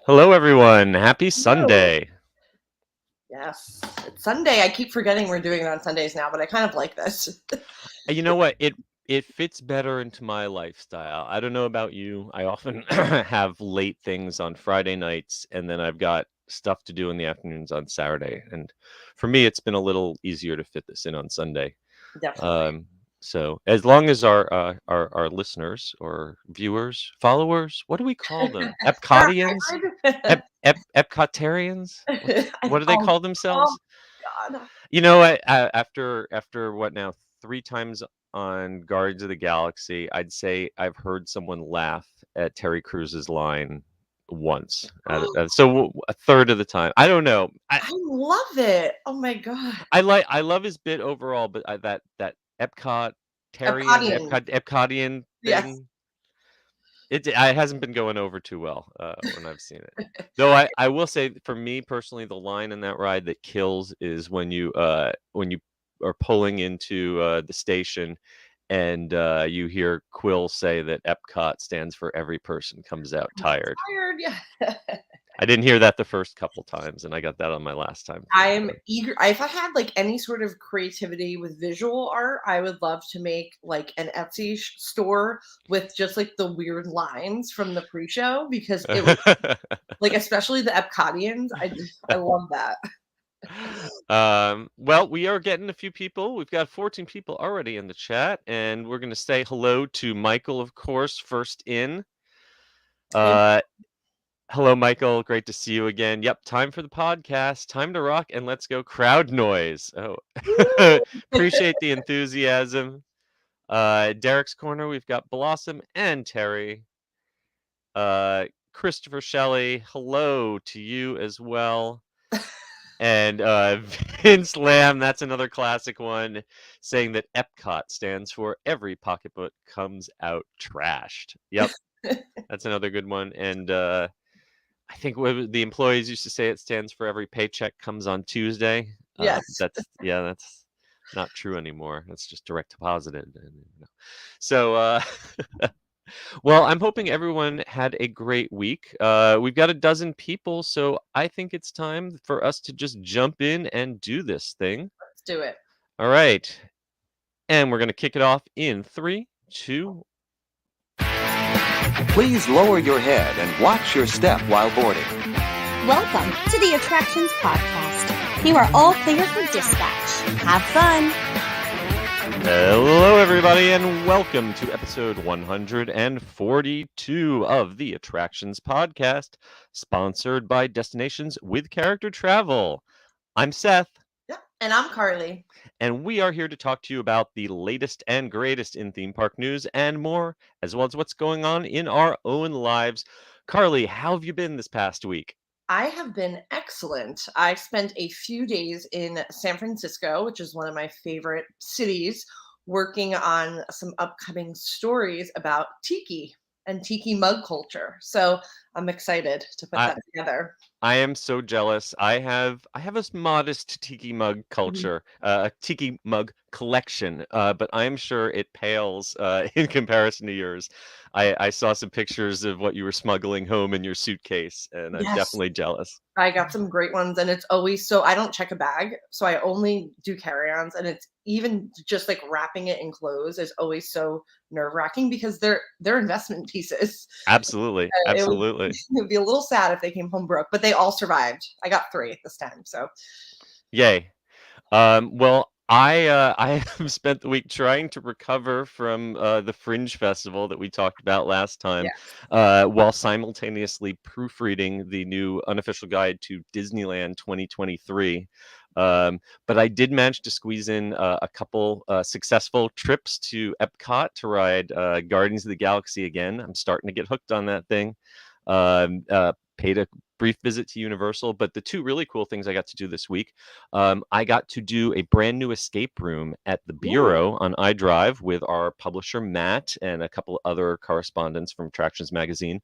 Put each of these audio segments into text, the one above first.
Hello, everyone. Happy No. Sunday. Yes. It's Sunday. I keep forgetting we're doing it on Sundays now, but I kind of like this. You know what? It fits better into my lifestyle. I don't know about you. I often have late things on Friday nights, and then I've got stuff to do in the afternoons on Saturday. And for me, it's been a little easier to fit this in on Sunday. Definitely. Um, so as long as our listeners or viewers, followers, what do we call them? They're a Epcottians? hybrid. Epcotarians? What do they Oh, call oh, themselves? God. You know what? After what now? 3 times on Guardians of the Galaxy, I'd say I've heard someone laugh at Terry Crews's line once. So a third of the time. I don't know. I love it. Oh my God. I love his bit overall, but that Epcottian. Epcottian Yes. thing. It hasn't been going over too well when I've seen it. Though I will say for me personally, the line in that ride that kills is when you are pulling into the station and you hear Quill say that Epcot stands for every person comes out tired. Tired. Yeah. I didn't hear that the first couple times, and I got that on my last time through. I'm eager. If I had like any sort of creativity with visual art, I would love to make like an Etsy store with just like the weird lines from the pre-show because it was like, especially the Epcottians. I love that. Well, we are getting a few people. We've got 14 people already in the chat, and we're going to say hello to Michael, of course, first in. Hey, Uh, Hello, Michael. Great to see you again. Yep, time for the podcast. Time to rock, and let's go crowd noise. Oh, appreciate the enthusiasm. Derek's Corner, we've got Blossom and Terry. Christopher Shelley, hello to you as well. And Vince Lamb, that's another classic one, saying that Epcot stands for every pocketbook comes out trashed. Yep, that's another good one. And I think the employees used to say it stands for every paycheck comes on Tuesday. yes. That's not true anymore. That's just direct deposited. So well, I'm hoping everyone had a great week. We've got a dozen people, so I think it's time for us to just jump in and do this thing. Let's do it. All right. And we're going to kick it off in 3, 2. Please lower your head and watch your step while boarding. Welcome to the Attractions Podcast. You are all clear for dispatch. Have fun. Hello, everybody, and welcome to episode 142 of the Attractions Podcast, sponsored by Destinations with Character Travel. I'm Seth. Yep. And I'm Carly. And we are here to talk to you about the latest and greatest in theme park news and more, as well as what's going on in our own lives. Carly, how have you been this past week? I have been excellent. I spent a few days in San Francisco, which is one of my favorite cities, working on some upcoming stories about tiki and tiki mug culture. So I'm excited to put that together. I am so jealous. I have a modest tiki mug culture, a tiki mug collection, but I am sure it pales in comparison to yours. I saw some pictures of what you were smuggling home in your suitcase, and I'm Yes. definitely jealous. I got some great ones, and it's always so I don't check a bag, so I only do carry-ons, and it's even just like wrapping it in clothes is always so nerve-wracking because they're investment pieces. Absolutely, It would, absolutely. it would be a little sad if they came home broke, but they all survived. I got 3 this time, so Yay. Well, I have spent the week trying to recover from the Fringe Festival that we talked about last time, yeah. while simultaneously proofreading the new unofficial guide to Disneyland 2023. But I did manage to squeeze in a couple successful trips to Epcot to ride Guardians of the Galaxy again. I'm starting to get hooked on that thing. Paid a brief visit to Universal, but the 2 really cool things I got to do this week, I got to do a brand new escape room at the Bureau on iDrive with our publisher Matt and a couple other correspondents from Attractions Magazine.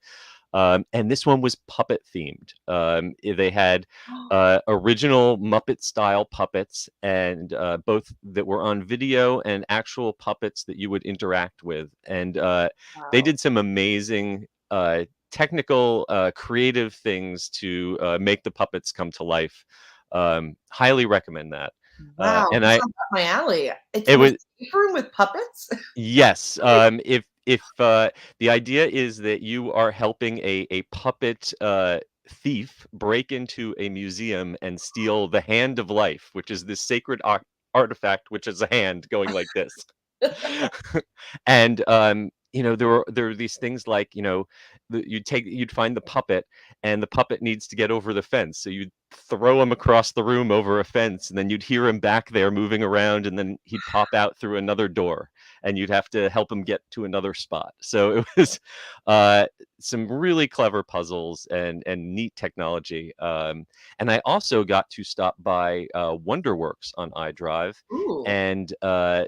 And this one was puppet themed. They had original Muppet style puppets, and both that were on video and actual puppets that you would interact with. And they Wow. did some amazing technical, creative things to make the puppets come to life. Highly recommend that. Wow, And that I sounds up my alley. It's it an was escape room with puppets? Yes. If the idea is that you are helping a puppet thief break into a museum and steal the hand of life, which is this sacred artifact, which is a hand going like this. And there are these things like, you'd find the puppet, and the puppet needs to get over the fence, so you'd throw him across the room over a fence, and then you'd hear him back there moving around, and then he'd pop out through another door, and you'd have to help him get to another spot. So it was some really clever puzzles and neat technology. And I also got to stop by Wonderworks on iDrive, Ooh. and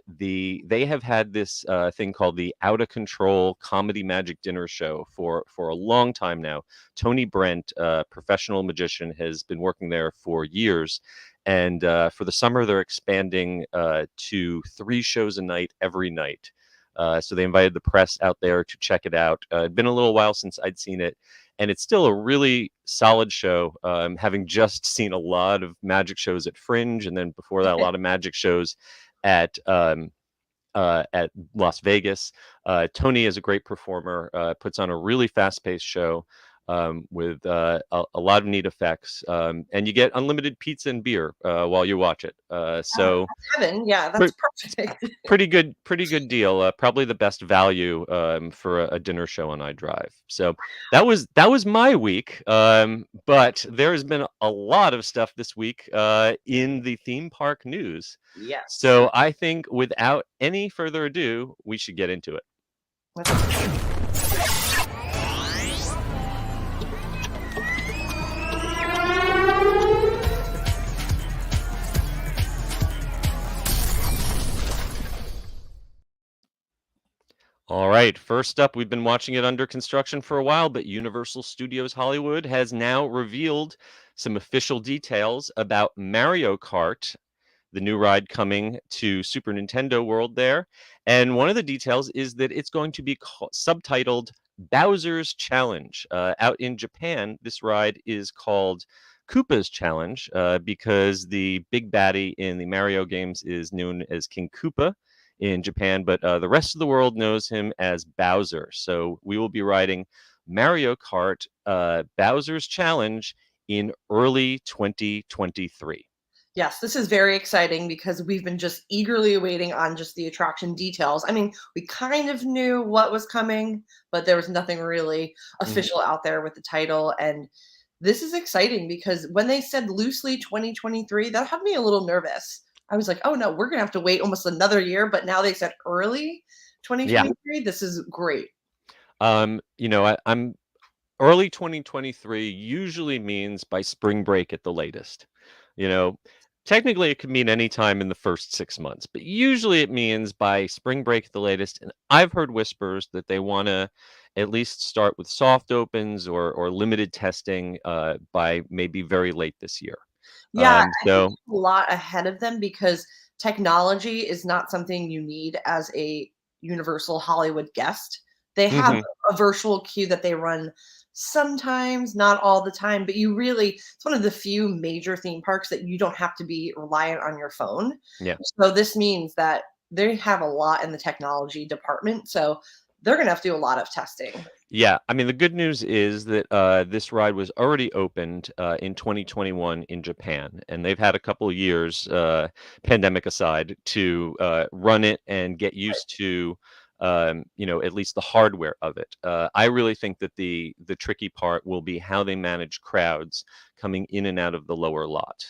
they have had this thing called the Out of Control Comedy Magic Dinner Show for a long time now. Tony Brent, professional magician, has been working there for years, and for the summer they're expanding to 3 shows a night every night. So they invited the press out there to check it out. It'd been a little while since I'd seen it, and it's still a really solid show. Having just seen a lot of magic shows at Fringe, and then before that, a lot of magic shows at Las Vegas. Tony is a great performer, puts on a really fast-paced show with a lot of neat effects, and you get unlimited pizza and beer while you watch it. So That's heaven. Yeah, that's perfect. pretty good deal. Probably the best value for a dinner show on iDrive. So that was my week. But there has been a lot of stuff this week in the theme park news. Yes. So I think without any further ado, we should get into it. All right, first up, we've been watching it under construction for a while, but Universal Studios Hollywood has now revealed some official details about Mario Kart, the new ride coming to Super Nintendo World there. And one of the details is that it's going to be subtitled Bowser's Challenge. Out in Japan, this ride is called Koopa's Challenge because the big baddie in the Mario games is known as King Koopa in Japan, but the rest of the world knows him as Bowser. So we will be riding Mario Kart Bowser's Challenge in early 2023. Yes, this is very exciting because we've been just eagerly awaiting on just the attraction details. I mean, we kind of knew what was coming, but there was nothing really official out there with the title. And this is exciting because when they said loosely 2023, that had me a little nervous. I was like, oh no, we're going to have to wait almost another year. But now they said early 2023. Yeah. This is great. I'm early 2023 usually means by spring break at the latest. Technically it could mean any time in the first 6 months, but usually it means by spring break at the latest. And I've heard whispers that they want to at least start with soft opens or limited testing by maybe very late this year. Yeah, I think a lot ahead of them because technology is not something you need as a Universal Hollywood guest. They have a virtual queue that they run sometimes, not all the time, but it's one of the few major theme parks that you don't have to be reliant on your phone. Yeah. So this means that they have a lot in the technology department. So they're going to have to do a lot of testing. Yeah, I mean, the good news is that this ride was already opened in 2021 in Japan, and they've had a couple of years, pandemic aside, to run it and get used to, at least the hardware of it. I really think that the tricky part will be how they manage crowds coming in and out of the lower lot,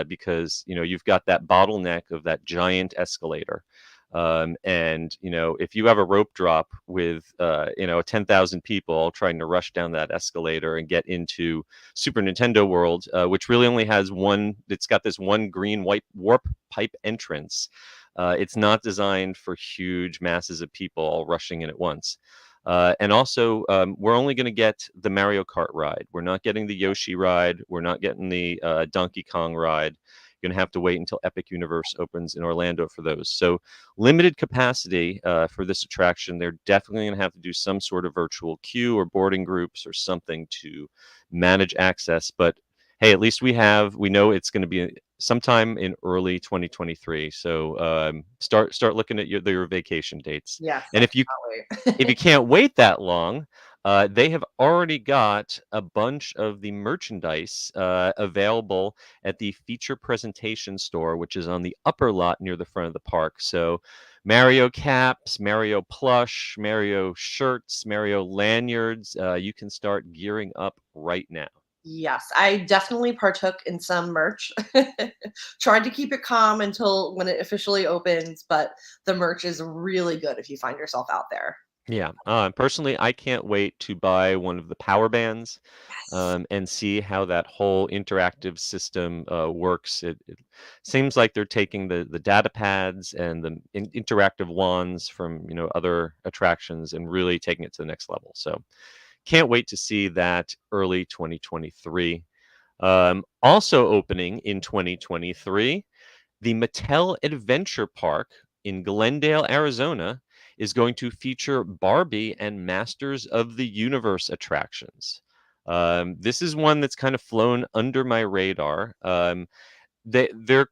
because you've got that bottleneck of that giant escalator. And if you have a rope drop with 10,000 people all trying to rush down that escalator and get into Super Nintendo World, which really only has it's got this one green white warp pipe entrance. It's not designed for huge masses of people all rushing in at once. And also, we're only going to get the Mario Kart ride. We're not getting the Yoshi ride. We're not getting the Donkey Kong ride. You're going to have to wait until Epic Universe opens in Orlando for those. So limited capacity for this attraction. They're definitely going to have to do some sort of virtual queue or boarding groups or something to manage access. But hey, at least we know it's going to be sometime in early 2023. So start looking at your vacation dates. Yes, And I if you cannot wait. can't wait that long, they have already got a bunch of the merchandise available at the feature presentation store, which is on the upper lot near the front of the park. So Mario caps, Mario plush, Mario shirts, Mario lanyards. You can start gearing up right now. Yes, I definitely partook in some merch. Tried to keep it calm until when it officially opens, but the merch is really good if you find yourself out there. Yeah. Personally, I can't wait to buy one of the power bands Yes. and see how that whole interactive system works. It seems like they're taking the data pads and the interactive wands from other attractions and really taking it to the next level. So can't wait to see that early 2023. Also opening in 2023, the Mattel Adventure Park in Glendale, Arizona, is going to feature Barbie and Masters of the Universe attractions. This is one that's kind of flown under my radar. They're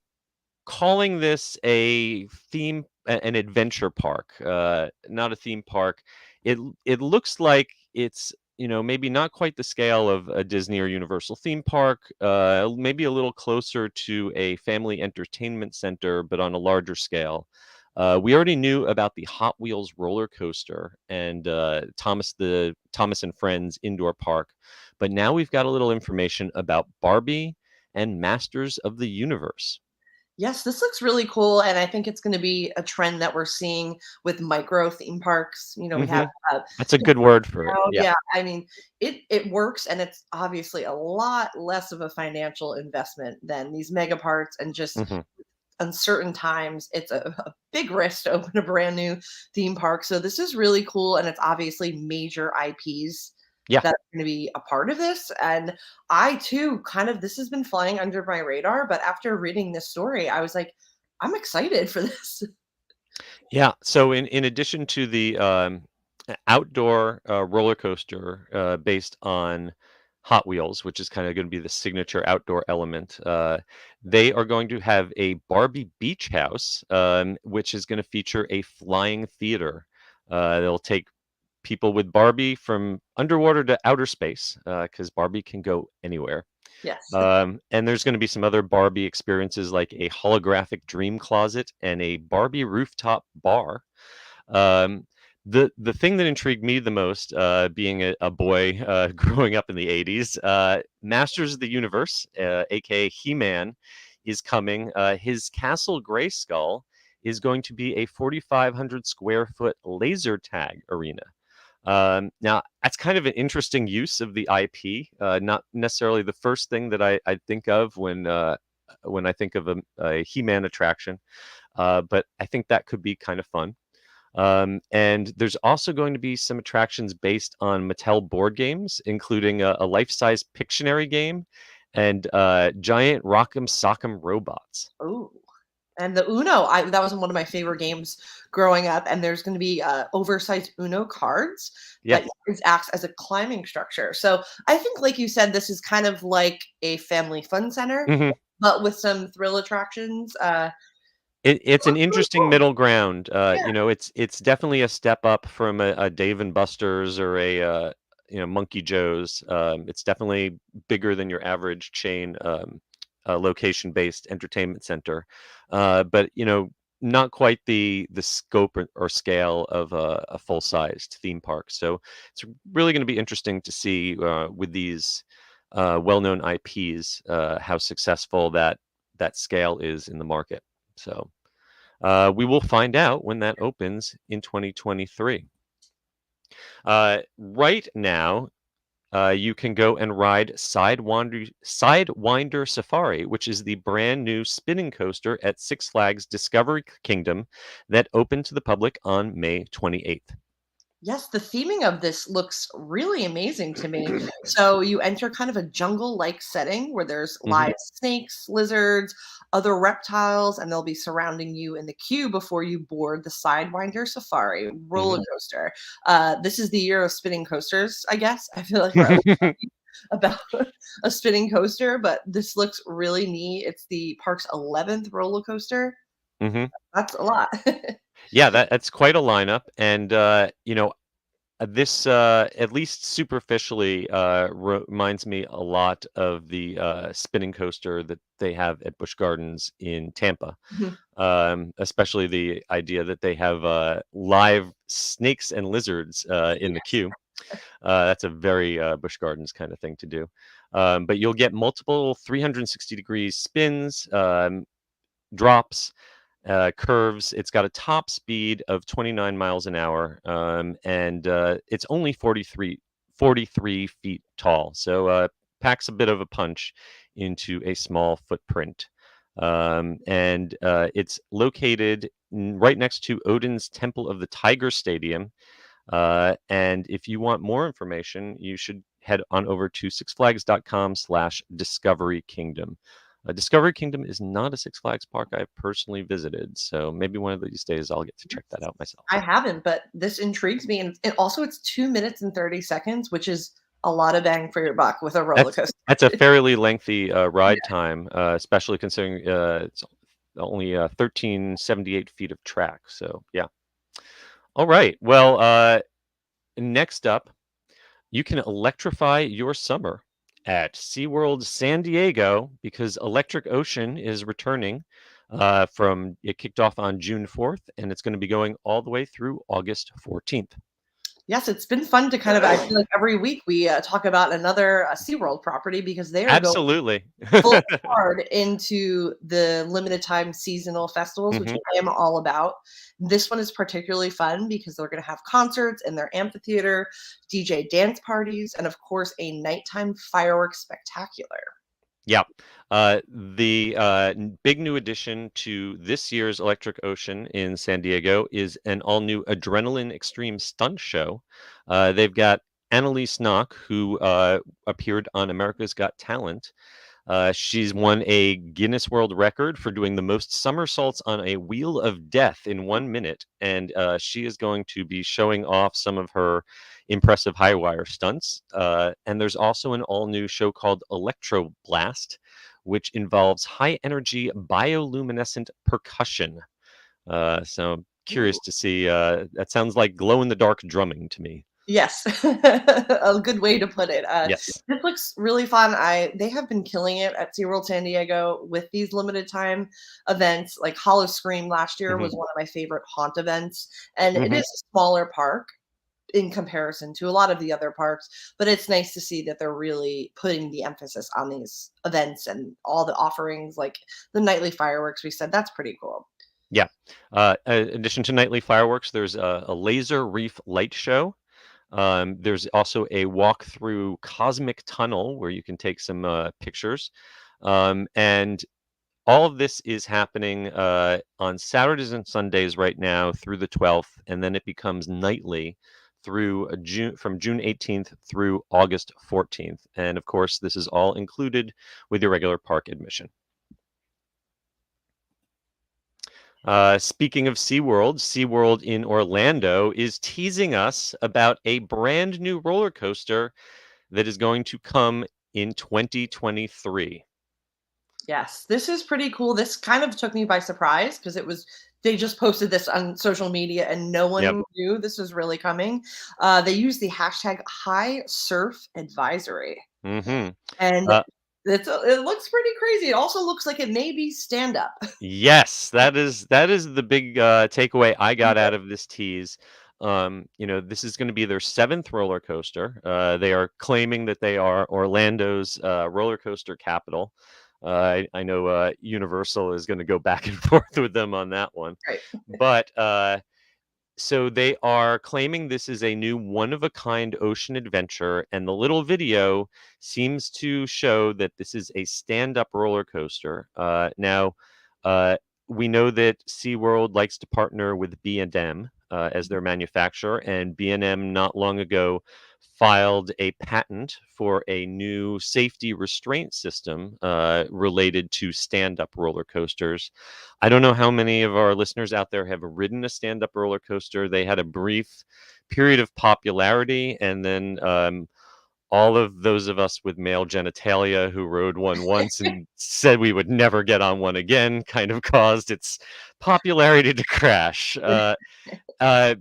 calling this an adventure park, not a theme park. It looks like it's maybe not quite the scale of a Disney or Universal theme park, maybe a little closer to a family entertainment center, but on a larger scale. We already knew about the Hot Wheels roller coaster and Thomas and Friends indoor park, but now we've got a little information about Barbie and Masters of the Universe. Yes, this looks really cool, and I think it's going to be a trend that we're seeing with micro theme parks. We have That's a good word for it. now, Yeah. yeah. I mean, it works, and it's obviously a lot less of a financial investment than these mega parks, and just hmm uncertain times, it's a big risk to open a brand new theme park. So this is really cool, and it's obviously major IPs Yeah. that's going to be a part of this. And I too, this has been flying under my radar, but after reading this story, I was like, I'm excited for this. Yeah. So in addition to the outdoor roller coaster based on Hot Wheels, which is kind of going to be the signature outdoor element, they are going to have a Barbie beach house, which is going to feature a flying theater. They'll take people with Barbie from underwater to outer space because Barbie can go anywhere. Yes. And there's going to be some other Barbie experiences like a holographic dream closet and a Barbie rooftop bar. Um, the thing that intrigued me the most, being a boy growing up in the 80s, Masters of the Universe, aka He-Man, is coming. His Castle Grayskull is going to be a 4,500 square foot laser tag arena. Now, that's kind of an interesting use of the IP. Not necessarily the first thing that I think of when I think of a He-Man attraction, but I think that could be kind of fun. And there's also going to be some attractions based on Mattel board games, including a life-size Pictionary game and giant Rock'em Sock'em robots. Oh. And the Uno, that was one of my favorite games growing up. And there's going to be oversized Uno cards Yeah. that acts as a climbing structure. So I think, like you said, this is kind of like a family fun center, hmm but with some thrill attractions. It's an Looks really interesting cool. middle ground. Yeah. It's definitely a step up from a Dave and Buster's or a Monkey Joe's. It's definitely bigger than your average chain location-based entertainment center, but not quite the scope or scale of a full-sized theme park. So it's really going to be interesting to see with these well-known IPs how successful that scale is in the market. So we will find out when that opens in 2023. Right now, you can go and ride Sidewinder Safari, which is the brand new spinning coaster at Six Flags Discovery Kingdom that opened to the public on May 28th. Yes, the theming of this looks really amazing to me. So you enter kind of a jungle-like setting where there's Hmm. live snakes, lizards, other reptiles, and they'll be surrounding you in the queue before you board the Sidewinder Safari roller Hmm. coaster. This is the year of spinning coasters, I guess. I feel like we're always talking about a spinning coaster, but this looks really neat. It's the park's 11th roller coaster. Hmm. That's a lot. Yeah, that's quite a lineup, and this, at least superficially, reminds me a lot of the spinning coaster that they have at Busch Gardens in Tampa. Mhm. Especially the idea that they have live snakes and lizards in the queue. That's a very Busch Gardens kind of thing to do. But you'll get multiple 360-degree spins, drops, curves. It's got a top speed of 29 miles an hour, and it's only 43 feet tall. So packs a bit of a punch into a small footprint. And it's located right next to Odin's Temple of the Tiger Stadium. And if you want more information, you should head on over to sixflags.com/Discovery Kingdom. Discovery Kingdom is not a Six Flags park I've personally visited, so maybe one of these days I'll get to check that out myself. I haven't, but this intrigues me, and also it's 2 minutes and 30 seconds, which is a lot of bang for your buck with a roller That's coaster. that's a fairly lengthy ride time, especially considering it's only 1378 feet of track. So yeah. All right. Well, next up, you can electrify your summer at SeaWorld San Diego because Electric Ocean is returning. It kicked off on June 4th, and it's going to be going all the way through August 14th. Yes, it's been fun to kind of I feel like every week we, talk about another, SeaWorld property because they are going Absolutely. full hard into the limited time seasonal festivals, which Mhm. I am all about. This one is particularly fun because they're gonna have concerts in their amphitheater, DJ dance parties, and of course, a nighttime fireworks spectacular. Yeah. The big new addition to this year's Electric Ocean in San Diego is an all new Adrenaline Extreme stunt show. They've got Annalise Knock, who appeared on America's Got Talent. She's won a Guinness World Record for doing the most somersaults on a wheel of death in 1 minute. And she is going to be showing off some of her impressive high wire stunts. And there's also an all new show called Electro Blast, which involves high energy bioluminescent percussion. So I'm curious Ooh. to see. That sounds like glow in the dark drumming to me. Yes, a good way to put it. Yes. This looks really fun. They have been killing it at SeaWorld San Diego with these limited time events. Like Hollow Scream last year Hmm. was one of my favorite haunt events, and it Hmm. is a smaller park in comparison to a lot of the other parks, but it's nice to see that they're really putting the emphasis on these events and all the offerings, like the nightly fireworks we said. That's pretty cool. Yeah. In addition to nightly fireworks, there's a laser reef light show. There's also a walk through Cosmic Tunnel where you can take some pictures. And all of this is happening on Saturdays and Sundays right now through the 12th, and then it becomes nightly through from June 18th through August 14th. And of course, this is all included with your regular park admission. Speaking of SeaWorld in Orlando is teasing us about a brand new roller coaster that is going to come in 2023. Yes, this is pretty cool. This kind of took me by surprise because they just posted this on social media and no Yep. one knew this was really coming. They use the hashtag High Surf Advisory, Hmm. and it looks pretty crazy. It also looks like it may be stand up. Yes, that is the big takeaway I got out of this tease. This is going to be their seventh roller coaster. They are claiming that they are Orlando's roller coaster capital. I know Universal is going to go back and forth with them on that one, Right. but so they are claiming this is a new one-of-a-kind ocean adventure, and the little video seems to show that this is a stand-up roller coaster. Now, we know that SeaWorld likes to partner with B&M, as their manufacturer, and B&M not long ago filed a patent for a new safety restraint system related to stand-up roller coasters. I don't know how many of our listeners out there have ridden a stand-up roller coaster. They had a brief period of popularity, and then all of those of us with male genitalia who rode one once and said we would never get on one again kind of caused its popularity to crash. Uh, I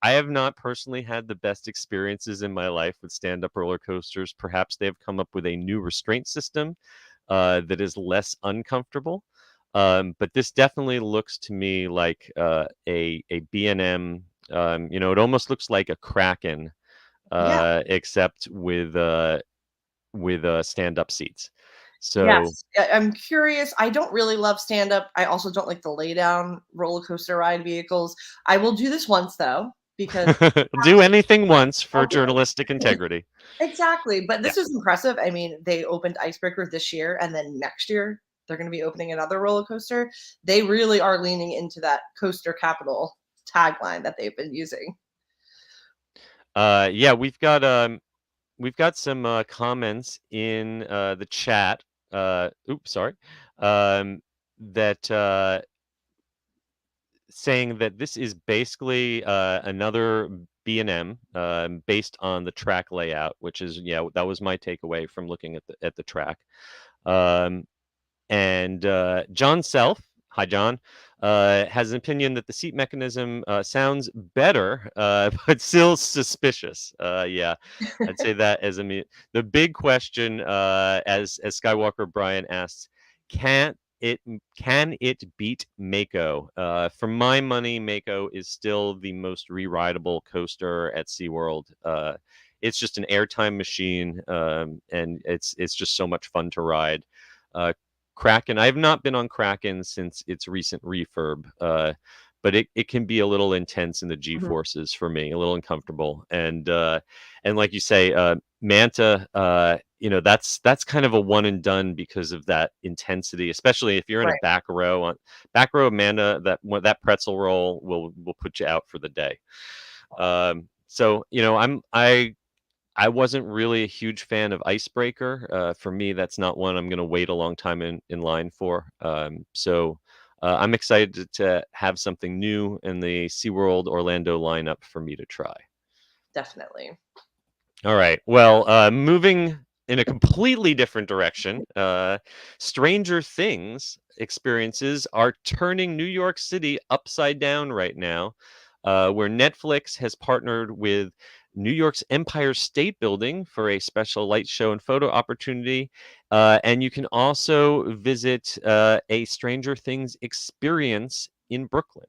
have not personally had the best experiences in my life with stand-up roller coasters. Perhaps they've come up with a new restraint system that is less uncomfortable. But this definitely looks to me like a B&M. It almost looks like a Kraken, Yeah. except with stand-up seats. So Yes. I'm curious. I don't really love stand up. I also don't like the lay down roller coaster ride vehicles. I will do this once though, because do anything once for I'll do journalistic it. integrity. Exactly. But Yeah. this is impressive. I mean, they opened Icebreaker this year, and then next year they're going to be opening another roller coaster. They really are leaning into that coaster capital tagline that they've been using. Yeah, we've got some comments in the chat. Oops, sorry. That saying that this is basically another B&M based on the track layout, which is that was my takeaway from looking at the track. And John Self, hi John, has an opinion that the seat mechanism sounds better, but still suspicious. Yeah, I'd say that as the big question, as Skywalker Brian asks, can it beat Mako? For my money, Mako is still the most re-rideable coaster at SeaWorld. It's just an airtime machine, and it's just so much fun to ride. Kraken, I've not been on Kraken since its recent refurb, but it can be a little intense in the Mhm. G-forces for me, a little uncomfortable. And like you say, Manta, that's kind of a one and done because of that intensity, especially if you're in a Right. back row of Manta, that pretzel roll will put you out for the day. So I wasn't really a huge fan of Icebreaker. For me, that's not one I'm going to wait a long time in line for. So I'm excited to have something new in the SeaWorld Orlando lineup for me to try. Definitely. All right. Well, moving in a completely different direction, Stranger Things experiences are turning New York City upside down right now, where Netflix has partnered with New York's Empire State Building for a special light show and photo opportunity. And you can also visit a Stranger Things experience in Brooklyn.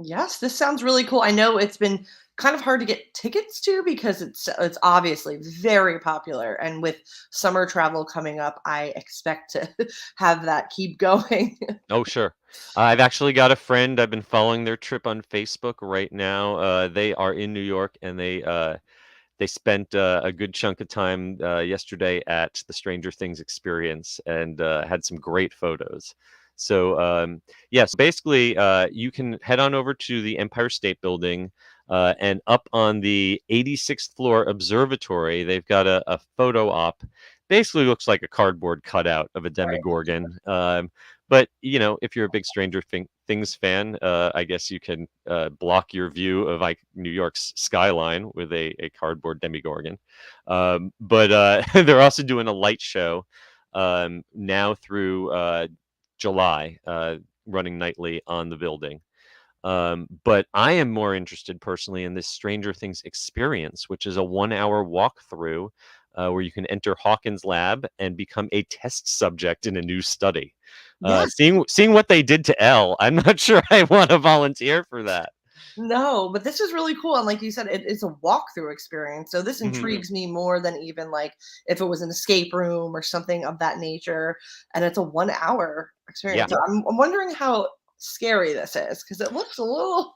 Yes, this sounds really cool. I know it's been kind of hard to get tickets to because it's obviously very popular, and with summer travel coming up, I expect to have that keep going. Oh, sure. I've actually got a friend. I've been following their trip on Facebook right now. They are in New York, and they spent a good chunk of time yesterday at the Stranger Things experience and had some great photos. So yes, basically, you can head on over to the Empire State Building and up on the 86th floor observatory. They've got a photo op. Basically, looks like a cardboard cutout of a Right. Demogorgon. But if you're a big Things fan, I guess you can block your view of like New York's skyline with a cardboard Demogorgon. But they're also doing a light show now through July, running nightly on the building. But I am more interested personally in this Stranger Things experience, which is a 1-hour walkthrough where you can enter Hawkins' lab and become a test subject in a new study. Yes. Seeing what they did to Elle, I'm not sure I want to volunteer for that. No, but this is really cool. And like you said, it's a walkthrough experience. So this Mhm. intrigues me more than even like if it was an escape room or something of that nature. And it's a 1-hour experience. Yeah. So I'm wondering how scary this is, because it looks a little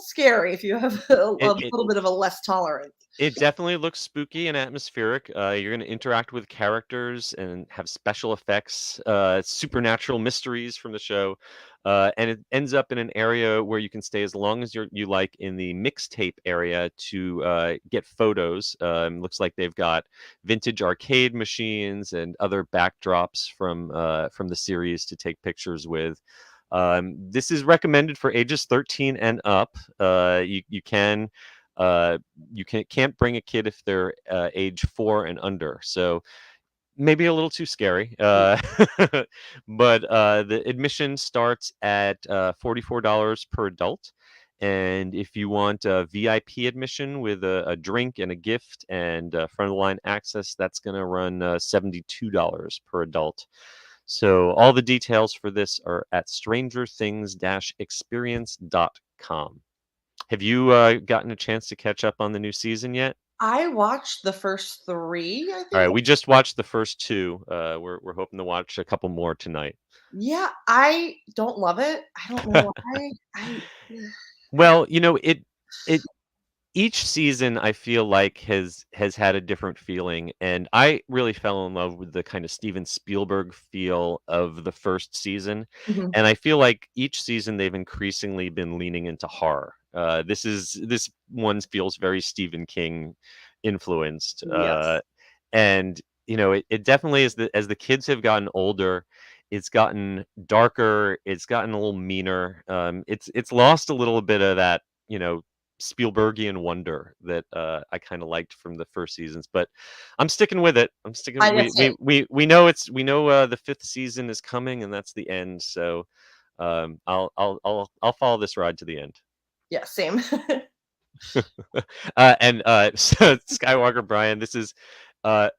scary if you have a It it little bit of a less tolerant. it definitely looks spooky and atmospheric. You're going to interact with characters and have special effects, supernatural mysteries from the show, and it ends up in an area where you can stay as long as you like in the mixtape area to get photos. Looks like they've got vintage arcade machines and other backdrops from the series to take pictures with. This is recommended for ages 13 and up. You can't bring a kid if they're age 4 and under. So maybe a little too scary. But the admission starts at $44 per adult. And if you want a VIP admission with a drink and a gift and front of the line access, that's going to run $72 per adult. So all the details for this are at strangerthings-experience.com. Have you gotten a chance to catch up on the new season yet? I watched the first 3, I All right, think. we just watched the first 2. We're hoping to watch a couple more tonight. Yeah, I don't love it. I don't know why. Well, it each season I feel like has had a different feeling, and I really fell in love with the kind of Steven Spielberg feel of the first season, Mhm. and I feel like each season they've increasingly been leaning into horror. This one feels very Stephen King influenced, Yes. and it definitely is. As the kids have gotten older, it's gotten darker. It's gotten a little meaner. It's lost a little bit of that Spielbergian wonder that I kind of liked from the first seasons, but I'm sticking with it. I'm sticking. I We guess we same. we know the 5th season is coming, and that's the end. So I'll follow this ride to the end. Yeah, same. And so Skywalker Brian, this is uh,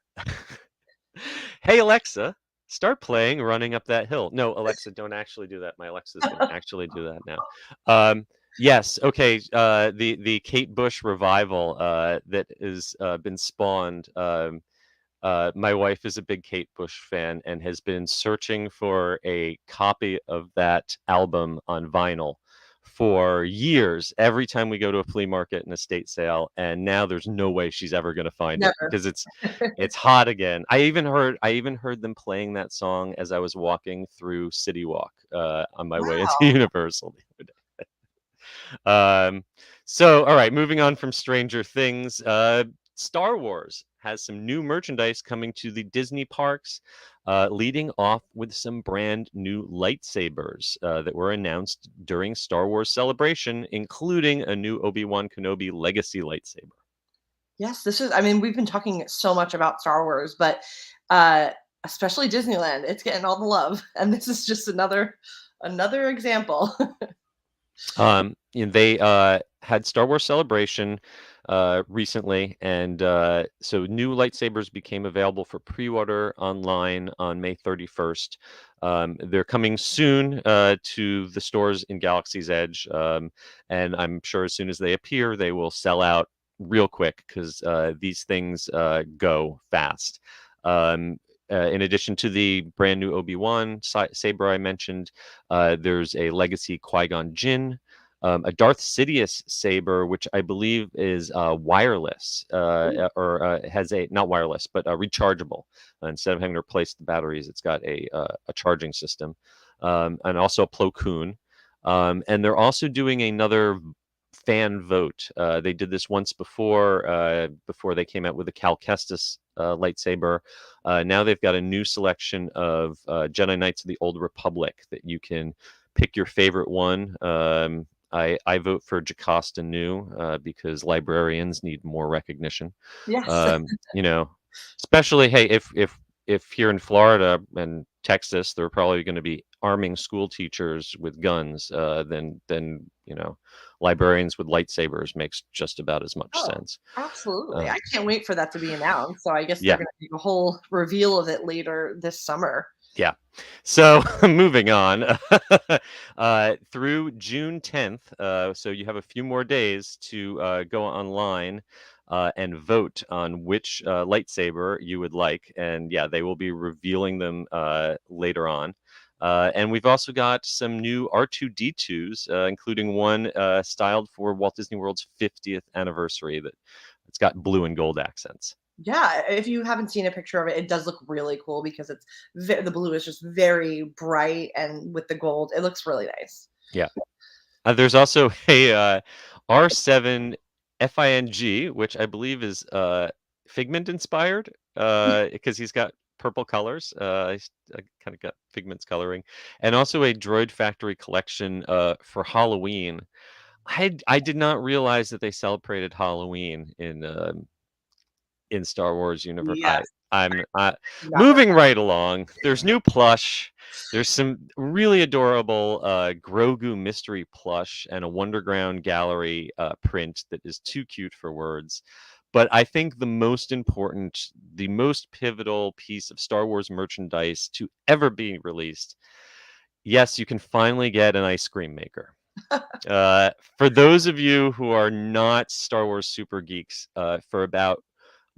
hey Alexa, start playing Running Up That Hill. No, Alexa, don't actually do that. My Alexa's going to actually do that now. Yes, okay. The Kate Bush revival that has been spawned. My wife is a big Kate Bush fan and has been searching for a copy of that album on vinyl for years. Every time we go to a flea market and estate sale, and now there's no way she's ever going to find it Never. because it's hot again. I even heard them playing that song as I was walking through City Walk on my way into Wow. Universal the other day. So, all right, moving on from Stranger Things, Star Wars has some new merchandise coming to the Disney parks, leading off with some brand new lightsabers that were announced during Star Wars Celebration, including a new Obi-Wan Kenobi Legacy lightsaber. Yes, I mean, we've been talking so much about Star Wars, but uh, especially Disneyland, it's getting all the love, and this is just another example. They had Star Wars Celebration recently, and so new lightsabers became available for pre-order online on May 31st. They're coming soon to the stores in Galaxy's Edge, and I'm sure as soon as they appear, they will sell out real quick because these things go fast. In addition to the brand new Obi-Wan saber I mentioned, there's a Legacy Qui-Gon Jinn, a Darth Sidious saber, which I believe is wireless, or has a not wireless, but rechargeable. Instead of having to replace the batteries, it's got a charging system, and also a Plo Koon. And they're also doing another fan vote. They did this once before they came out with the Cal Kestis lightsaber. Now they've got a new selection of Jedi Knights of the Old Republic that you can pick your favorite one. I vote for Jocasta Nu because librarians need more recognition. Yes. You know, especially hey, if here in Florida and Texas, they're probably going to be arming school teachers with guns. Then librarians with lightsabers makes just about as much Oh, sense. absolutely. I can't wait for that to be announced. So I guess they're Yeah. going to do a whole reveal of it later this summer. Yeah. So moving on through June 10th. So you have a few more days to go online and vote on which lightsaber you would like. And yeah, they will be revealing them later on. And we've also got some new R2D2s, including one styled for Walt Disney World's 50th anniversary that it's got blue and gold accents. Yeah, if you haven't seen a picture of it, it does look really cool because it's the blue is just very bright, and with the gold, it looks really nice. Yeah. There's also a R7 FING, which I believe is Figment inspired, because he's got purple colors. He's kind of got Figment's coloring, and also a Droid Factory collection for Halloween. I did not realize that they celebrated Halloween in Star Wars universe. Yes, I'm not that moving right along. There's new plush. There's some really adorable Grogu mystery plush and a Wonderground Gallery print that is too cute for words. But I think the most important, the most pivotal piece of Star Wars merchandise to ever be released. Yes, you can finally get an ice cream maker. For those of you who are not Star Wars super geeks, for about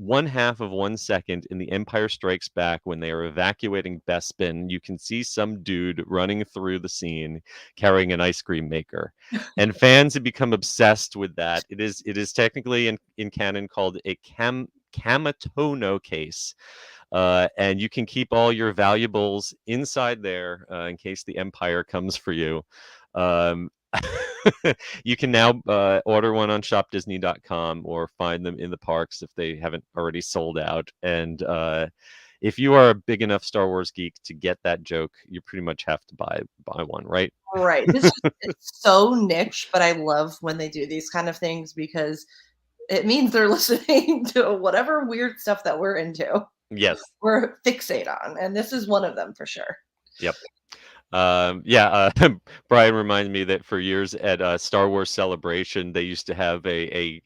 1/2 of 1 second in The Empire Strikes Back, when they are evacuating Bespin, you can see some dude running through the scene carrying an ice cream maker, and fans have become obsessed with that. It is technically in canon called a Kamatono case. And you can keep all your valuables inside there in case the Empire comes for you. Um, you can now order one on shopdisney.com or find them in the parks if they haven't already sold out. And if you are a big enough Star Wars geek to get that joke, you pretty much have to buy one, right? right. It's so niche, but I love when they do these kind of things because it means they're listening to whatever weird stuff that we're into. Yes. We're fixate on, and this is one of them for sure. Yep. Brian reminded me that for years at Star Wars Celebration, they used to have a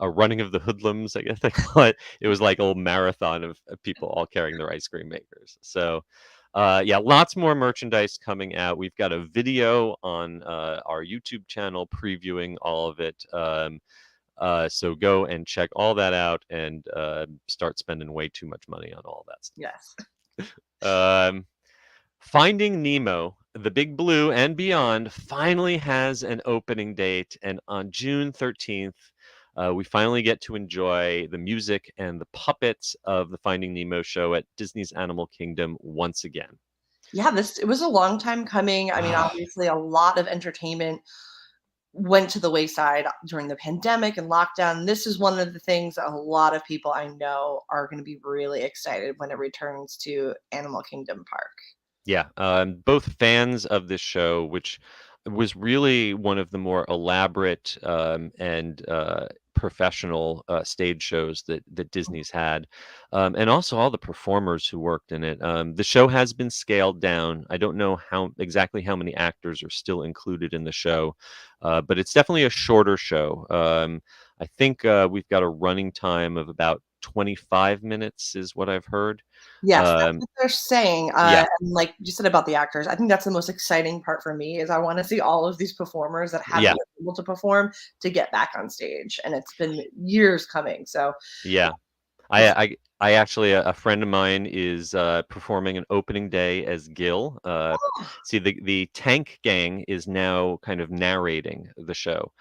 running of the hoodlums, I guess they call it. It was like a old marathon of people all carrying their ice cream makers. So, lots more merchandise coming out. We've got a video on our YouTube channel previewing all of it. So go and check all that out and start spending way too much money on all that stuff. Yes. Finding Nemo, The Big Blue and Beyond finally has an opening date, and on June 13th, we finally get to enjoy the music and the puppets of the Finding Nemo show at Disney's Animal Kingdom once again. Yeah, it was a long time coming. I mean, obviously, a lot of entertainment went to the wayside during the pandemic and lockdown. This is one of the things that a lot of people I know are going to be really excited when it returns to Animal Kingdom Park. Yeah, both fans of this show, which was really one of the more elaborate and professional stage shows that Disney's had, and also all the performers who worked in it. The show has been scaled down. I don't know exactly how many actors are still included in the show, but it's definitely a shorter show. I think we've got a running time of about 25 minutes, is what I've heard. Yes, that's what they're saying. Yeah. And like you said about the actors, I think that's the most exciting part for me is I want to see all of these performers that haven't been able to perform to get back on stage. And it's been years coming. So yeah. I actually, a friend of mine is performing an opening day as Gil. See, the Tank Gang is now kind of narrating the show.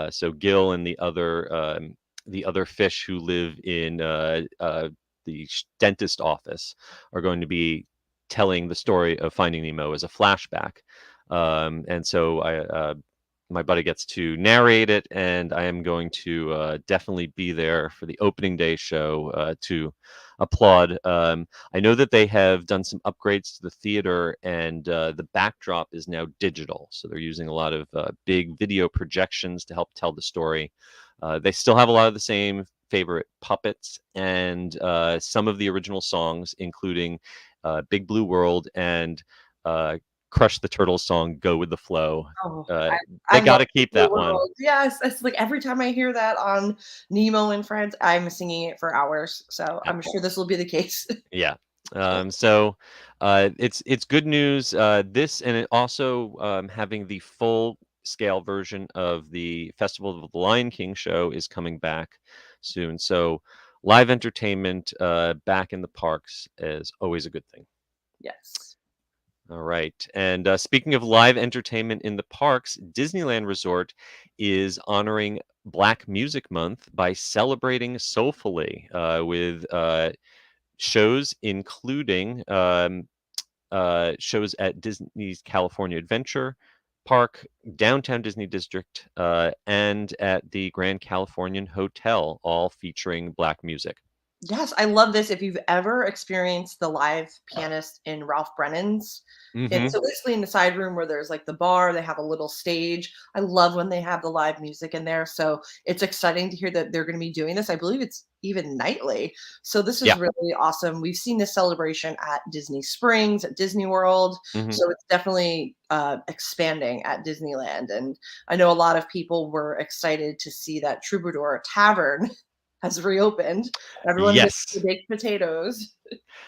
So Gil and the other fish who live in the dentist office are going to be telling the story of Finding Nemo as a flashback. And so my buddy gets to narrate it, and I am going to definitely be there for the opening day show to applaud. I know that they have done some upgrades to the theater, and the backdrop is now digital. So they're using a lot of big video projections to help tell the story. They still have a lot of the same favorite puppets and some of the original songs, including Big Blue World and Crush the Turtles song, Go With the Flow. They got to keep that one. Yes, it's like every time I hear that on Nemo and Friends, I'm singing it for hours. So I'm sure this will be the case. Yeah. So it's good news. This, and it also having the full scale version of the Festival of the Lion King show is coming back soon. So live entertainment back in the parks is always a good thing. Yes. All right. And speaking of live entertainment in the parks, Disneyland Resort is honoring Black Music Month by celebrating soulfully with shows including shows at Disney's California Adventure Park, Downtown Disney District, and at the Grand Californian Hotel, all featuring Black music. Yes, I love this. If you've ever experienced the live pianist in Ralph Brennan's, Hmm. it's so basically in the side room where there's like the bar, they have a little stage. I love when they have the live music in there. So it's exciting to hear that they're going to be doing this. I believe it's even nightly. So this Yeah. is really awesome. We've seen this celebration at Disney Springs, at Disney World. Hmm. So it's definitely expanding at Disneyland. And I know a lot of people were excited to see that Troubadour Tavern has reopened. Everyone missed the Yes. baked potatoes.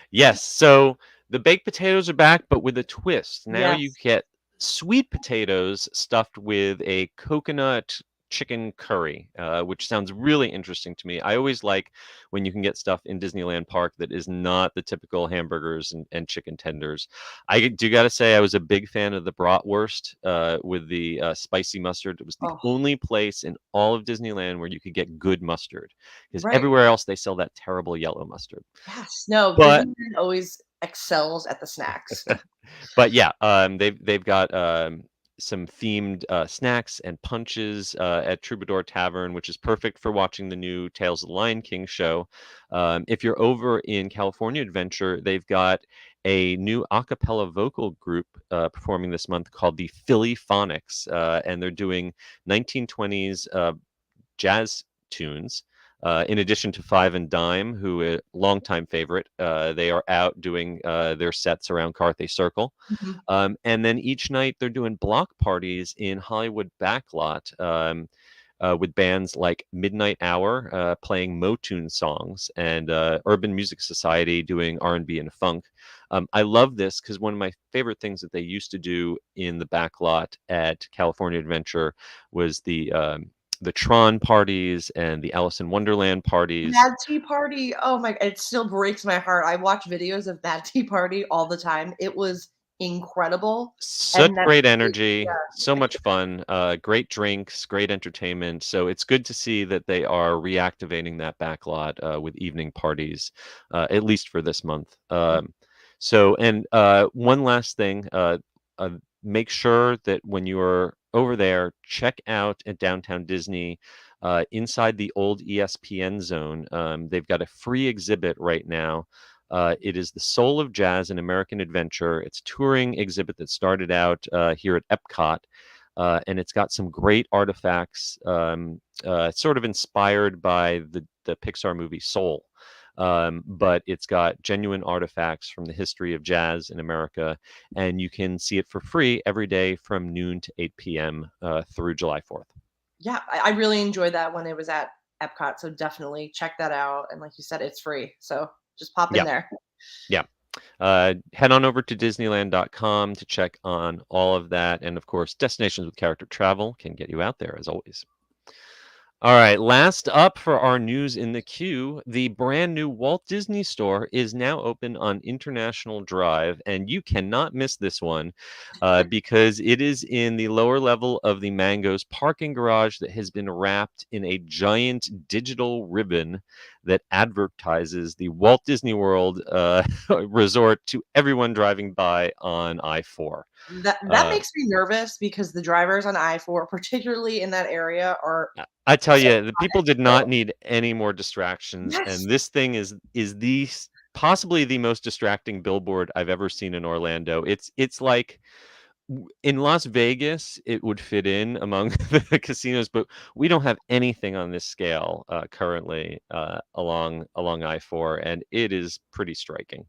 Yes. So the baked potatoes are back, but with a twist. Now you Yes. get sweet potatoes stuffed with a coconut chicken curry, which sounds really interesting to me. I always like when you can get stuff in Disneyland Park that is not the typical hamburgers and chicken tenders. I do got to say, I was a big fan of the bratwurst with the spicy mustard. It was the Oh, only place in all of Disneyland where you could get good mustard because right. everywhere else they sell that terrible yellow mustard. Yes. No, But Disneyland always excels at the snacks. but yeah, they've got some themed snacks and punches at Troubadour Tavern, which is perfect for watching the new Tales of the Lion King show. If you're over in California Adventure, they've got a new a cappella vocal group performing this month called the Philly Phonics, and they're doing 1920s jazz tunes. In addition to Five and Dime, who a longtime favorite, they are out doing their sets around Carthay Circle. Mhm. And then each night they're doing block parties in Hollywood Backlot with bands like Midnight Hour playing Motown songs and Urban Music Society doing R&B and funk. I love this because one of my favorite things that they used to do in the Backlot at California Adventure was the Tron parties and the Alice in Wonderland parties. Mad Tea Party. Oh my, it still breaks my heart. I watch videos of Mad Tea Party all the time. It was incredible. Such And that great stage, energy, so yeah, much fun, great drinks, great entertainment. So it's good to see that they are reactivating that backlot with evening parties, at least for this month. And one last thing, uh, make sure that when you are over there, check out at Downtown Disney. Inside the old ESPN zone, they've got a free exhibit right now. It is the Soul of Jazz and American Adventure. It's a touring exhibit that started out here at Epcot, and it's got some great artifacts, sort of inspired by the Pixar movie Soul. But it's got genuine artifacts from the history of jazz in America, and you can see it for free every day from noon to 8 p.m. Through July 4th. yeah, I really enjoyed that when it was at Epcot. So definitely check that out. And like you said, it's free. So just pop in Yeah, there. yeah. Head on over to Disneyland.com to check on all of that. And of course, Destinations with Character Travel can get you out there as always. All right, last up for our news in the queue, the brand new Walt Disney Store is now open on International Drive, and you cannot miss this one because it is in the lower level of the Mango's parking garage that has been wrapped in a giant digital ribbon that advertises the Walt Disney World resort to everyone driving by on I-4. That makes me nervous because the drivers on I-4, particularly in that area, are I tell you, the people psychotic. did not So need any more distractions, yes, and this thing is possibly the most distracting billboard I've ever seen in Orlando. It's like in Las Vegas, it would fit in among the casinos, but we don't have anything on this scale currently along I-4, and it is pretty striking.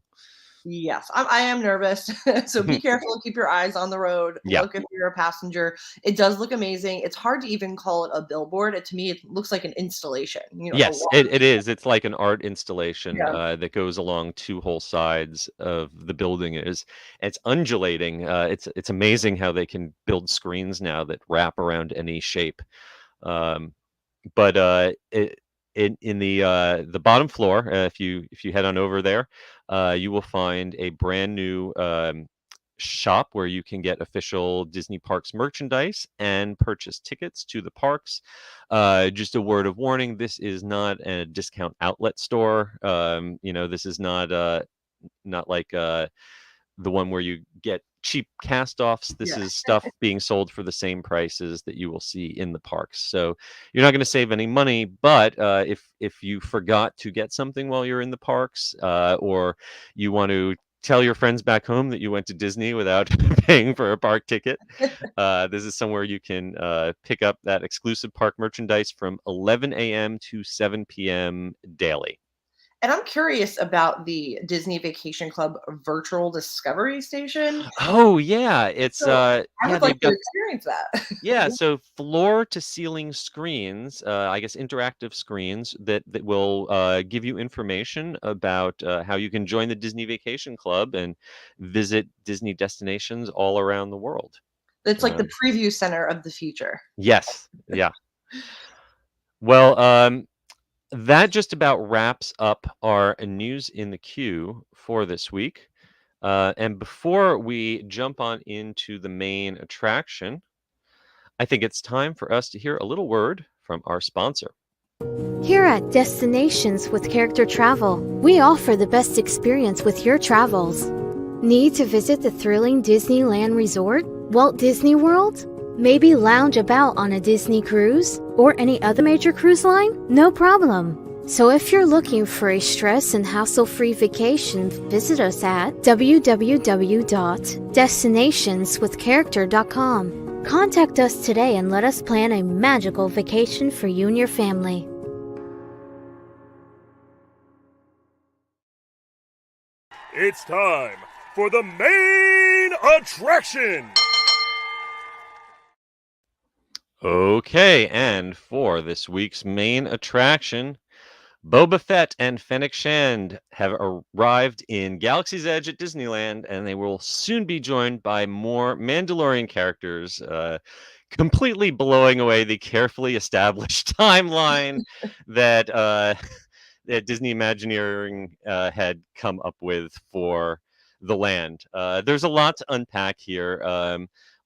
yes, I am nervous. So be careful. Keep your eyes on the road. Yeah. Look if you're a passenger. It does look amazing. It's hard to even call it a billboard. To me, it looks like an installation. A Yes, lot. it is. It's like an art installation Yeah. that goes along two whole sides of the building. It's undulating. It's amazing how they can build screens now that wrap around any shape. Um, but in the bottom floor, if you head on over there, you will find a brand new shop where you can get official Disney Parks merchandise and purchase tickets to the parks. Just a word of warning: this is not a discount outlet store. This is not like the one where you get cheap cast-offs. This Yeah. is stuff being sold for the same prices that you will see in the parks. So you're not going to save any money, but if you forgot to get something while you're in the parks, or you want to tell your friends back home that you went to Disney without paying for a park ticket, this is somewhere you can pick up that exclusive park merchandise from 11 a.m. to 7 p.m. daily. And I'm curious about the Disney Vacation Club virtual discovery station. Oh yeah, it's So I would like they've to got experience that. yeah, so floor to ceiling screens, I guess interactive screens that will give you information about how you can join the Disney Vacation Club and visit Disney destinations all around the world. It's like the Um, preview center of the future. yes, yeah. Well, that just about wraps up our news in the queue for this week. And before we jump on into the main attraction, I think it's time for us to hear a little word from our sponsor. Here at Destinations with Character Travel, we offer the best experience with your travels. Need to visit the thrilling Disneyland Resort, Walt Disney World? Maybe lounge about on a Disney cruise or any other major cruise line? No problem. So if you're looking for a stress and hassle-free vacation, visit us at www.destinationswithcharacter.com. Contact us today and let us plan a magical vacation for you and your family. It's time for the main attraction! Okay, and for this week's main attraction, Boba Fett and Fennec Shand have arrived in Galaxy's Edge at Disneyland, and they will soon be joined by more Mandalorian characters, completely blowing away the carefully established timeline that that Disney Imagineering had come up with for the land. There's a lot to unpack here.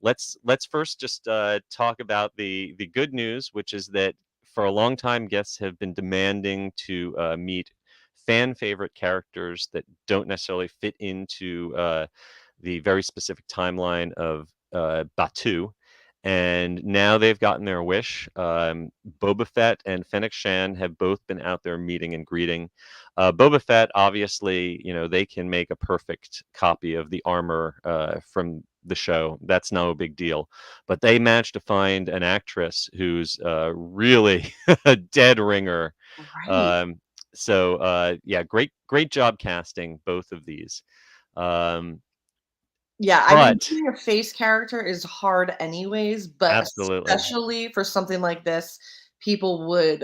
Let's first just talk about the good news, which is that for a long time, guests have been demanding to meet fan favorite characters that don't necessarily fit into the very specific timeline of Batu. And now they've gotten their wish. Boba Fett and Fennec Shand have both been out there meeting and greeting. Boba Fett, obviously, they can make a perfect copy of the armor from the show. That's no big deal. But they managed to find an actress who's really a dead ringer. Right. Yeah, great job casting both of these. Yeah, I mean, But doing a face character is hard anyways, but absolutely. especially for something like this, people would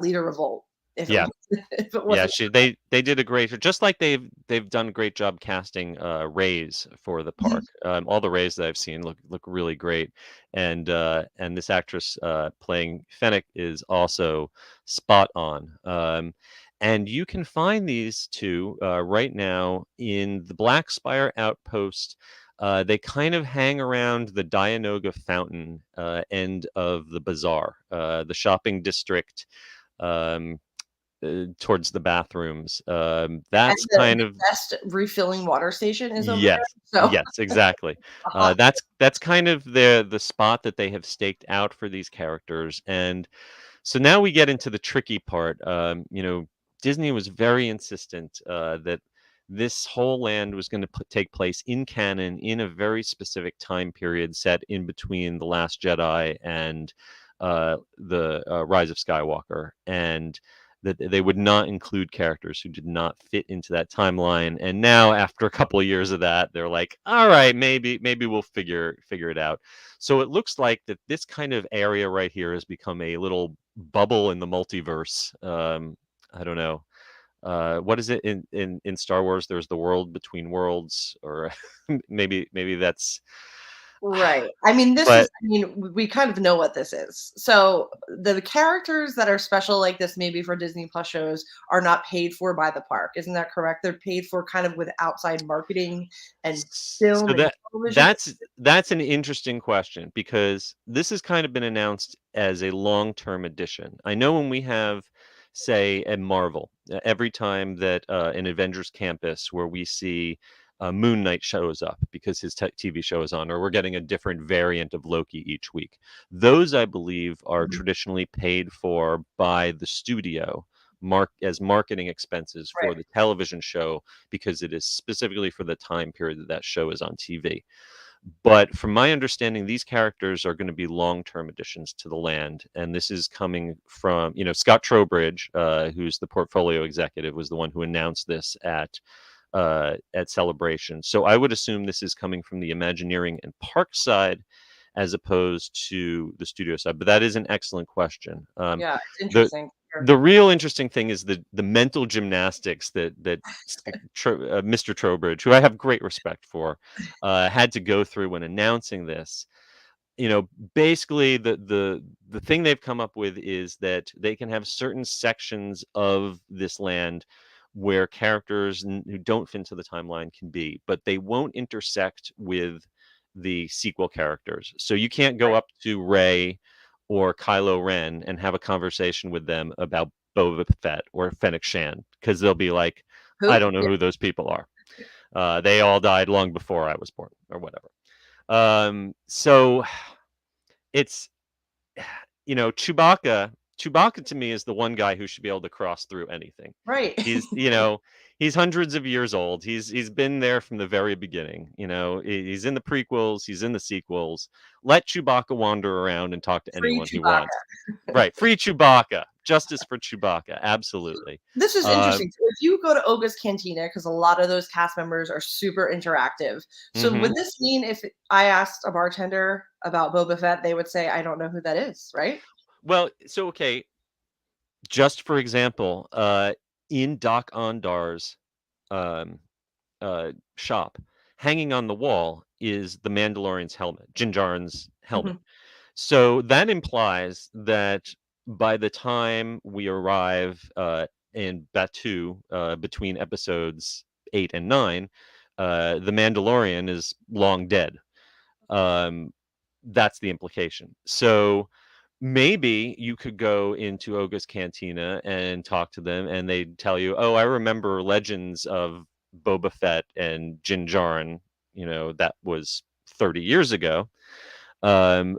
lead a revolt if it Yeah. was, if it Yeah, wasn't. they did a great, just like they've done a great job casting Rays for the park. All the Rays that I've seen look really great, and this actress playing Fennec is also spot on. And you can find these two right now in the Black Spire Outpost. They kind of hang around the Dianoga Fountain end of the bazaar, the shopping district. Towards the bathrooms. And That's the kind of best refilling water station is over there. yes, So yes, exactly. uh-huh. That's kind of the spot that they have staked out for these characters, and so now we get into the tricky part. Disney was very insistent that this whole land was going to take place in canon in a very specific time period set in between The Last Jedi and the Rise of Skywalker, and that they would not include characters who did not fit into that timeline. And now, after a couple of years of that, they're like, all right, maybe we'll figure it out. So it looks like that this kind of area right here has become a little bubble in the multiverse. I don't know. What is it in Star Wars? There's the world between worlds, or maybe that's Right. I mean, But we kind of know what this is. So the characters that are special like this, maybe for Disney Plus shows, are not paid for by the park. Isn't that correct? They're paid for kind of with outside marketing and so film and television. that's an interesting question, because this has kind of been announced as a long-term addition. I know when we have, say, at Marvel, every time that an Avengers campus where we see Moon Knight shows up because his TV show is on, or we're getting a different variant of Loki each week. Those, I believe, are Mhm. traditionally paid for by the studio as marketing expenses for Right. the television show, because it is specifically for the time period that that show is on TV. But from my understanding, these characters are going to be long-term additions to the land, and this is coming from, Scott Trowbridge, who's the portfolio executive, was the one who announced this at Celebration. So I would assume this is coming from the Imagineering and Park side as opposed to the studio side. But that is an excellent question. Yeah, it's The interesting. Sure. the real interesting thing is the mental gymnastics that Mr. Trowbridge, who I have great respect for, had to go through when announcing this. Basically the thing they've come up with is that they can have certain sections of this land where characters who don't fit into the timeline can be, but they won't intersect with the sequel characters. So you can't go Right. up to Rey or Kylo Ren and have a conversation with them about Boba Fett or Fennec Shan, because they'll be like, I Who? don't know Yeah. who those people are. They all died long before I was born, or whatever. So it's Chewbacca to me is the one guy who should be able to cross through anything. Right. He's he's hundreds of years old. He's been there from the very beginning. He's in the prequels, he's in the sequels. Let Chewbacca wander around and talk to Free anyone he Chewbacca. wants. Right, free Chewbacca, justice for Chewbacca, absolutely. This is Uh, interesting. So if you go to Oga's Cantina, because a lot of those cast members are super interactive. So mhm. would this mean if I asked a bartender about Boba Fett, they would say, I don't know who that is, right? Well, so okay, just for example, in Doc Ondar's um, shop, hanging on the wall is the Mandalorian's helmet, Din Djarin's helmet. Mhm. So that implies that by the time we arrive in Batu, between episodes 8 and 9, the Mandalorian is long dead. Um, that's the implication. So maybe you could go into Oga's Cantina and talk to them, and they'd tell you, "Oh, I remember legends of Boba Fett and Din Djarin. That was 30 years ago. Um,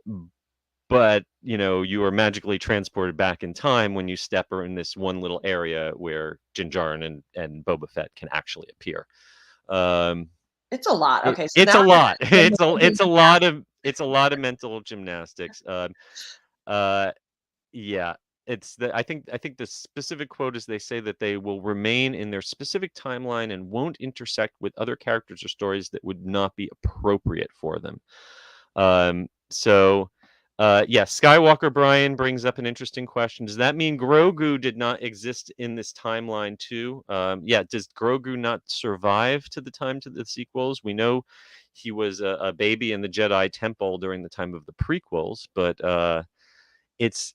but you are magically transported back in time when you step in this one little area where Din Djarin and Boba Fett can actually appear." Um, It's a lot. it, Okay, so it's now a I have lot. to It's a lot of mental gymnastics. Uh, yeah, I think the specific quote is they say that they will remain in their specific timeline and won't intersect with other characters or stories that would not be appropriate for them. So yeah, Skywalker Brian brings up an interesting question. Does that mean Grogu did not exist in this timeline too? Yeah, does Grogu not survive to the time to the sequels? We know he was a baby in the Jedi Temple during the time of the prequels, but it's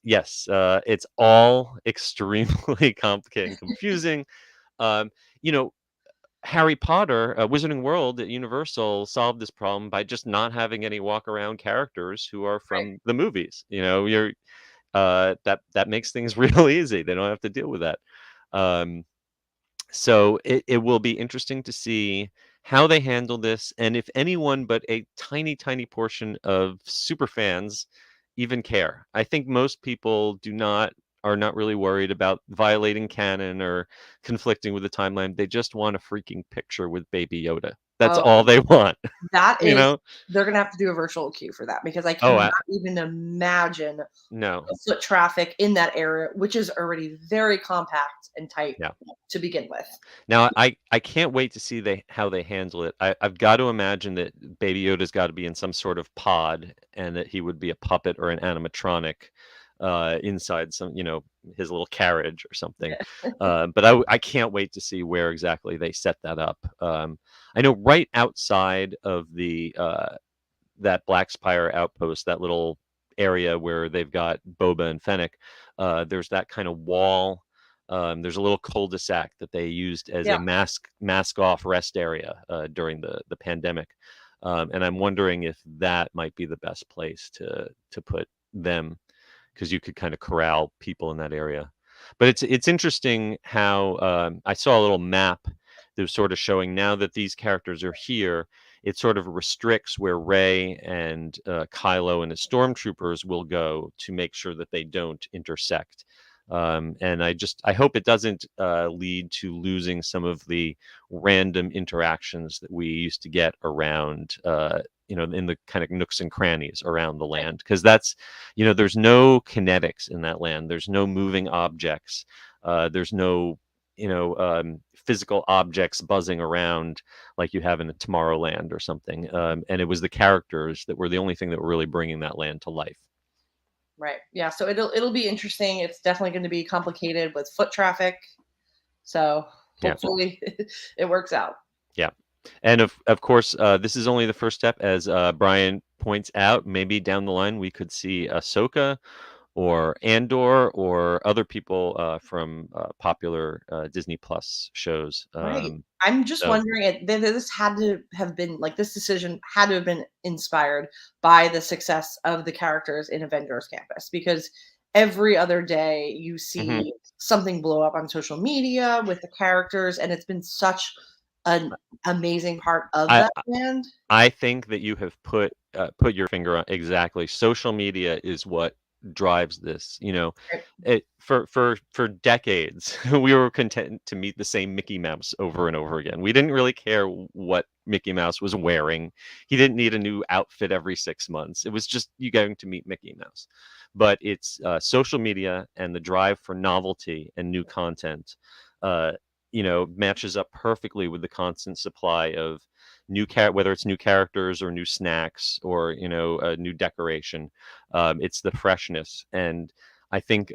all extremely complicated and confusing. Um, you know, Harry Potter, Wizarding World at Universal solved this problem by just not having any walk around characters who are right. from the movies. You're that makes things real easy. They don't have to deal with that. Um, so it will be interesting to see how they handle this, and if anyone but a tiny, tiny portion of super fans even care. I think most people are not really worried about violating canon or conflicting with the timeline. They just want a freaking picture with Baby Yoda. That's Oh, all they want. that you is know? they're gonna have to do a virtual queue for that because I Oh, cannot even imagine no. the foot traffic in that area, which is already very compact and tight Yeah. to begin with. Now I can't wait to see how they handle it. I've got to imagine that Baby Yoda's got to be in some sort of pod, and that he would be a puppet or an animatronic inside his little carriage or something. But I can't wait to see where exactly they set that up. I know right outside of that Black Spire outpost, that little area where they've got Boba and Fennec, there's that kind of wall. There's a little cul-de-sac that they used as Yeah. a mask off rest area during the pandemic, and I'm wondering if that might be the best place to put them, because you could kind of corral people in that area. But it's interesting how I saw a little map that was sort of showing now that these characters are here. It sort of restricts where Rey and Kylo and his stormtroopers will go to make sure that they don't intersect. And I hope it doesn't lead to losing some of the random interactions that we used to get around, in the kind of nooks and crannies around the land, because that's, there's no kinetics in that land. There's no moving objects. There's no, physical objects buzzing around like you have in a Tomorrowland or something. And it was the characters that were the only thing that were really bringing that land to life. Right. Yeah. So it'll be interesting. It's definitely going to be complicated with foot traffic. So Yeah. hopefully it works out. Yeah. And of course, this is only the first step, as Brian points out. Maybe down the line we could see Ahsoka or Andor or other people from popular Disney Plus shows. Right. I'm just wondering, this had to have been like, this decision had to have been inspired by the success of the characters in Avengers Campus, because every other day you see something blow up on social media with the characters, and it's been such an amazing part of that land. I think that you have put your finger on exactly. Social media is what drives this. For decades we were content to meet the same Mickey Mouse over and over again. We didn't really care what Mickey Mouse was wearing. He didn't need a new outfit every 6 months. It was just you going to meet Mickey Mouse. But it's social media and the drive for novelty and new content matches up perfectly with the constant supply of whether it's new characters or new snacks or a new decoration. It's the freshness, and I think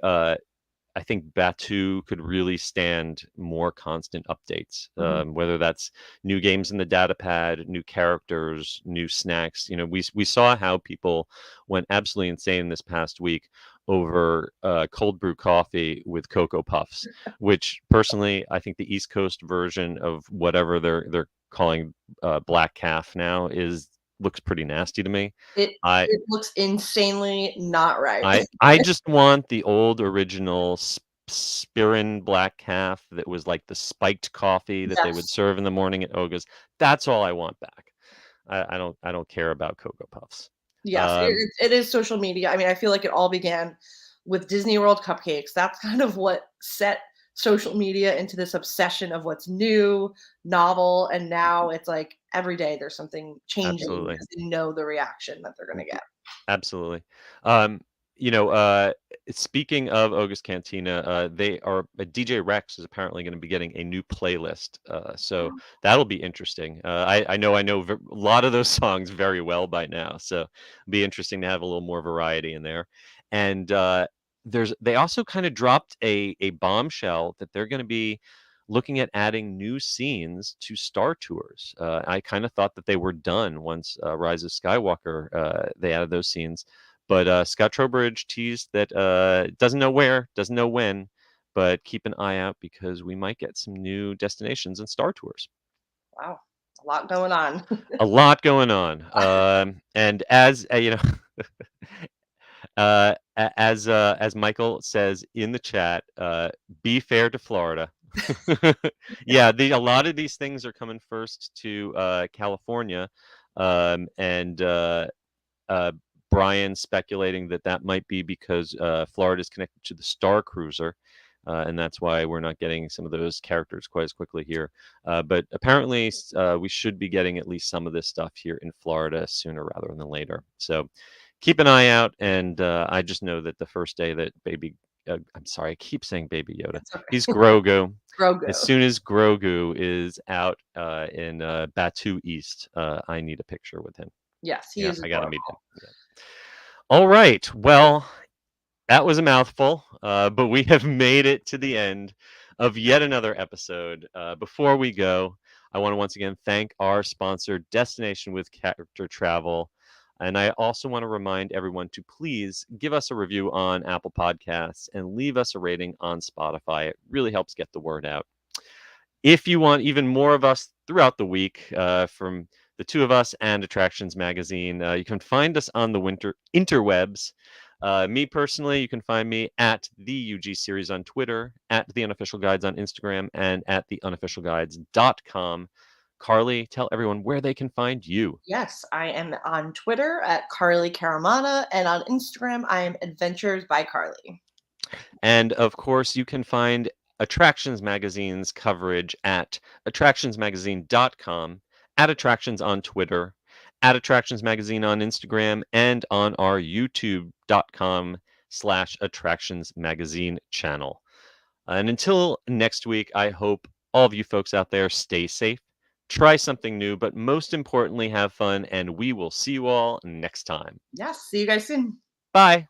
Batu could really stand more constant updates, whether that's new games in the data pad, new characters, new snacks. We saw how people went absolutely insane this past week over cold brew coffee with Cocoa Puffs, which personally I think the East Coast version of whatever they're calling Black Calf now looks pretty nasty to me. It looks insanely not right. I just want the old original Spirin Black Calf that was like the spiked coffee that they would serve in the morning at Oga's. That's all I want back. I don't care about Cocoa Puffs. Yes, it is social media. I mean, I feel like it all began with Disney World cupcakes. That's kind of what set social media into this obsession of what's new, novel, and now it's like every day there's something changing because they know the reaction that they're going to get. Absolutely. Speaking of Oga's Cantina, DJ Rex is apparently going to be getting a new playlist, so that'll be interesting. I know a lot of those songs very well by now, so it'll be interesting to have a little more variety in there. And they also kind of dropped a bombshell that they're going to be looking at adding new scenes to Star Tours. I kind of thought that they were done once Rise of Skywalker. They added those scenes. But Scott Trowbridge teased that doesn't know where, doesn't know when, but keep an eye out because we might get some new destinations and Star Tours. Wow, a lot going on. A lot going on. And as as Michael says in the chat, be fair to Florida. Yeah, a lot of these things are coming first to California, and Brian speculating that might be because Florida is connected to the Star Cruiser, and that's why we're not getting some of those characters quite as quickly here. But apparently, we should be getting at least some of this stuff here in Florida sooner rather than later. So keep an eye out, and I just know that the first day that I'm sorry, I keep saying Baby Yoda. Okay. He's Grogu. Grogu. As soon as Grogu is out in Batu East, I need a picture with him. Yes, he is. I got to meet him. Yeah. All right. Well, that was a mouthful, but we have made it to the end of yet another episode. Before we go, I want to once again thank our sponsor, Destination with Character Travel. And I also want to remind everyone to please give us a review on Apple Podcasts and leave us a rating on Spotify. It really helps get the word out. If you want even more of us throughout the week from the two of us and Attractions Magazine, you can find us on the interwebs. Me personally, you can find me at the UG Series on Twitter, at the Unofficial Guides on Instagram, and at theunofficialguides.com. Carly, tell everyone where they can find you. Yes, I am on Twitter at Carly Caramana, and on Instagram, I am Adventures by Carly. And of course, you can find Attractions Magazine's coverage at attractionsmagazine.com, at Attractions on Twitter, at Attractions Magazine on Instagram, and on our youtube.com/Attractions Magazine channel. And until next week, I hope all of you folks out there stay safe, try something new, but most importantly, have fun, and we will see you all next time. Yes, see you guys soon. Bye.